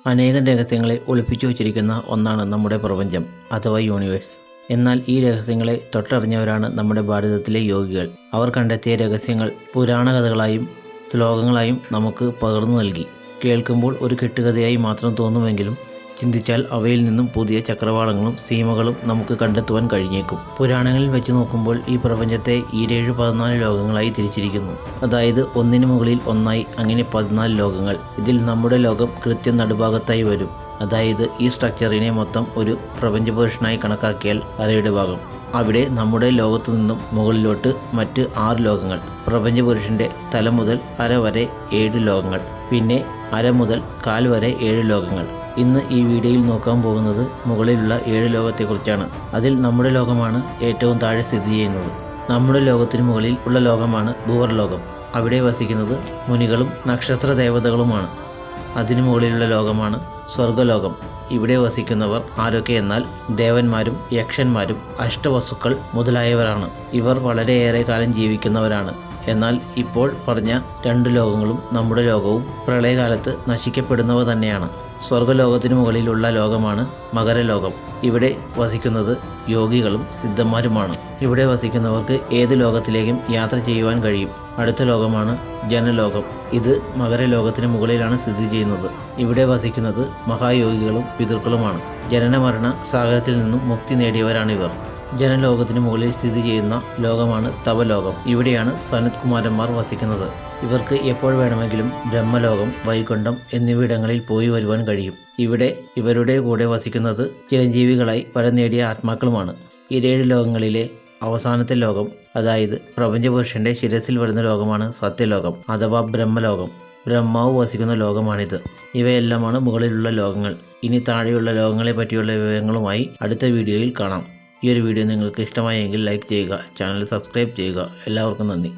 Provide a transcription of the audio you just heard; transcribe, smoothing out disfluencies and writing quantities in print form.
അനേകം രഹസ്യങ്ങളെ ഒളിപ്പിച്ചു വച്ചിരിക്കുന്ന ഒന്നാണ് നമ്മുടെ പ്രപഞ്ചം അഥവാ യൂണിവേഴ്സ്. എന്നാൽ ഈ രഹസ്യങ്ങളെ തൊട്ടറിഞ്ഞവരാണ് നമ്മുടെ ഭാരതത്തിലെ യോഗികൾ. അവർ കണ്ടെത്തിയ രഹസ്യങ്ങൾ പുരാണ കഥകളായും ശ്ലോകങ്ങളായും നമുക്ക് പകർന്നു നൽകി. കേൾക്കുമ്പോൾ ഒരു കെട്ടുകഥയായി മാത്രം തോന്നുമെങ്കിലും ചിന്തിച്ചാൽ അവയിൽ നിന്നും പുതിയ ചക്രവാളങ്ങളും സീമകളും നമുക്ക് കണ്ടെത്തുവാൻ കഴിഞ്ഞേക്കും. പുരാണങ്ങളിൽ വെച്ച് നോക്കുമ്പോൾ ഈ പ്രപഞ്ചത്തെ 14 ലോകങ്ങളായി തിരിച്ചിരിക്കുന്നു. അതായത് ഒന്നിനു മുകളിൽ ഒന്നായി, അങ്ങനെ 14 ലോകങ്ങൾ. ഇതിൽ നമ്മുടെ ലോകം കൃത്യം നടുഭാഗത്തായി വരും. അതായത് ഈ സ്ട്രക്ചറിനെ മൊത്തം ഒരു പ്രപഞ്ചപുരുഷനായി കണക്കാക്കിയാൽ അരയുടെ ഭാഗം. അവിടെ നമ്മുടെ ലോകത്തു നിന്നും മുകളിലോട്ട് മറ്റ് 6 ലോകങ്ങൾ. പ്രപഞ്ചപുരുഷന്റെ തല മുതൽ അര വരെ 7 ലോകങ്ങൾ. പിന്നെ അര മുതൽ കാൽ വരെ 7 ലോകങ്ങൾ. ഇന്ന് ഈ വീഡിയോയിൽ നോക്കാൻ പോകുന്നത് മുകളിലുള്ള 7 ലോകത്തെക്കുറിച്ചാണ്. അതിൽ നമ്മുടെ ലോകമാണ് ഏറ്റവും താഴെ സ്ഥിതി ചെയ്യുന്നത്. നമ്മുടെ ലോകത്തിന് മുകളിൽ ഉള്ള ലോകമാണ് ഭൂവർലോകം. അവിടെ വസിക്കുന്നത് മുനികളും നക്ഷത്ര ദേവതകളുമാണ്. അതിനു മുകളിലുള്ള ലോകമാണ് സ്വർഗലോകം. ഇവിടെ വസിക്കുന്നവർ ആരൊക്കെ എന്നാൽ ദേവന്മാരും യക്ഷന്മാരും അഷ്ടവസുക്കൾ മുതലായവരാണ്. ഇവർ വളരെയേറെ കാലം ജീവിക്കുന്നവരാണ്. എന്നാൽ ഇപ്പോൾ പറഞ്ഞ 2 ലോകങ്ങളും നമ്മുടെ ലോകവും പ്രളയകാലത്ത് നശിക്കപ്പെടുന്നവ തന്നെയാണ്. സ്വർഗലോകത്തിനു മുകളിലുള്ള ലോകമാണ് മകരലോകം. ഇവിടെ വസിക്കുന്നത് യോഗികളും സിദ്ധന്മാരുമാണ്. ഇവിടെ വസിക്കുന്നവർക്ക് ഏത് ലോകത്തിലേക്കും യാത്ര ചെയ്യുവാൻ കഴിയും. അടുത്ത ലോകമാണ് ജനലോകം. ഇത് മകരലോകത്തിന് മുകളിലാണ് സ്ഥിതി ചെയ്യുന്നത്. ഇവിടെ വസിക്കുന്നത് മഹായോഗികളും പിതൃക്കളുമാണ്. ജനന മരണ സാഗരത്തിൽ നിന്നും മുക്തി നേടിയവരാണിവർ. ജനലോകത്തിന് മുകളിൽ സ്ഥിതി ചെയ്യുന്ന ലോകമാണ് തപലോകം. ഇവിടെയാണ് സനത് കുമാരന്മാർ വസിക്കുന്നത്. ഇവർക്ക് എപ്പോൾ വേണമെങ്കിലും ബ്രഹ്മലോകം, വൈകുണ്ഠം എന്നിവിടങ്ങളിൽ പോയി വരുവാൻ കഴിയും. ഇവിടെ ഇവരുടെ കൂടെ വസിക്കുന്നത് ചിരഞ്ജീവികളായി വരം നേടിയ ആത്മാക്കളുമാണ്. ഈ 7 ലോകങ്ങളിലെ അവസാനത്തെ ലോകം, അതായത് പ്രപഞ്ചപുരുഷന്റെ ശിരസിൽ വരുന്ന ലോകമാണ് സത്യലോകം അഥവാ ബ്രഹ്മലോകം. ബ്രഹ്മാവ് വസിക്കുന്ന ലോകമാണിത്. ഇവയെല്ലാമാണ് മുകളിലുള്ള ലോകങ്ങൾ. ഇനി താഴെയുള്ള ലോകങ്ങളെ പറ്റിയുള്ള വിവരങ്ങളുമായി അടുത്ത വീഡിയോയിൽ കാണാം. ഈ ഒരു വീഡിയോ നിങ്ങൾക്ക് ഇഷ്ടമായെങ്കിൽ ലൈക്ക് ചെയ്യുക, ചാനൽ സബ്സ്ക്രൈബ് ചെയ്യുക. എല്ലാവർക്കും നന്ദി.